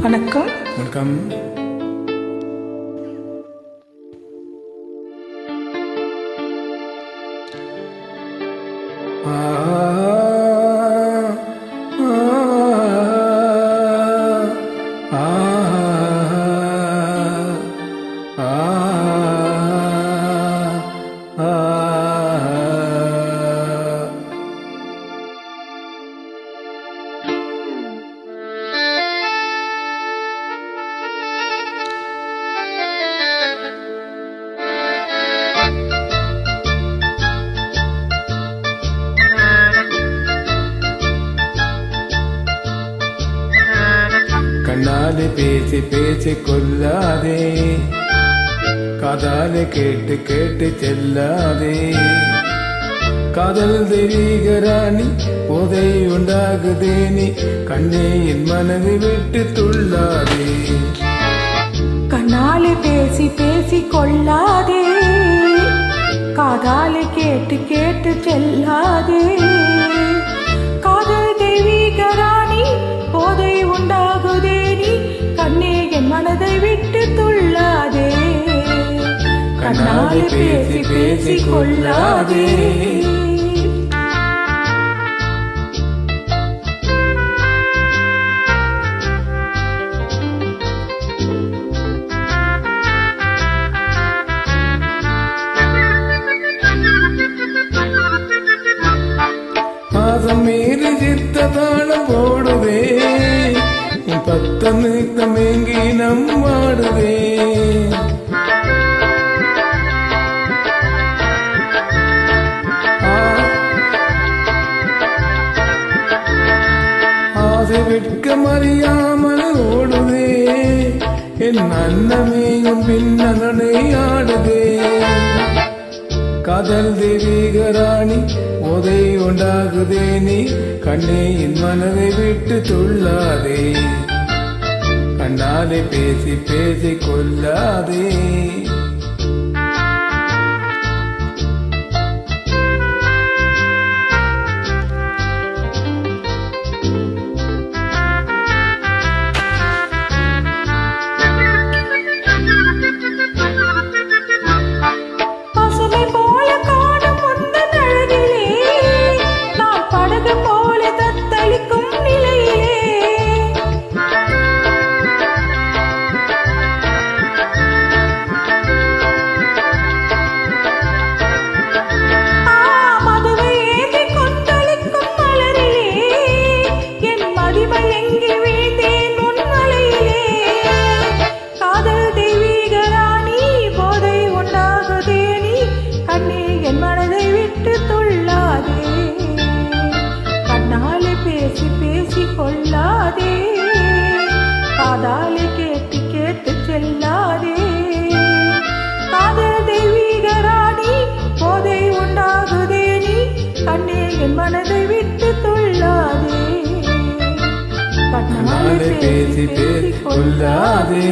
வணக்கம். வணக்கம். கண்ணாலே பேசி பேசி கொல்லாதே, காதாலே கேட்டு கேட்டு செல்லாதே. காதல் தெய்வீக ராணி, போதை உண்டாகுதே நீ, கண்ணே என் மனதை விட்டு துள்ளாதே. கண்ணாலே பேசி பேசி கொள்ளாதே, காதாலே கேட்டு கேட்டு செல்லாதே. காதல் தெய்வீக ராணி, போதை உண்டாகுதே நீ, கண்ணே என் மனதை விட்டு துள்ளாதே. கண்ணாலே பேசி பேசி கொள்ளாதே. மீறி சித்த தாளம் போடுதே, பத்தம் மேங்கி நம் வாடுதே. ஆசை வெட்க மறியாமல் ஓடுதே, என் அன்னமேயும் பின்னணை ஆடுதே. காதல் தெய்வீக ராணி, போதை உண்டாகுதே நீ, கண்ணே என் மனதை விட்டு துள்ளாதே. கண்ணாலே பேசி பேசி கொல்லாதே. கொள்ளாதே, காதாலே கேட்டு கேட்டு செல்லாதே. காதல் தெய்வீக ராணி, போதை உண்டாகுதே நீ, கண்ணே என் மனதை விட்டு துள்ளாதே. கண்ணாலே பேசி பேசி கொள்ளாதே.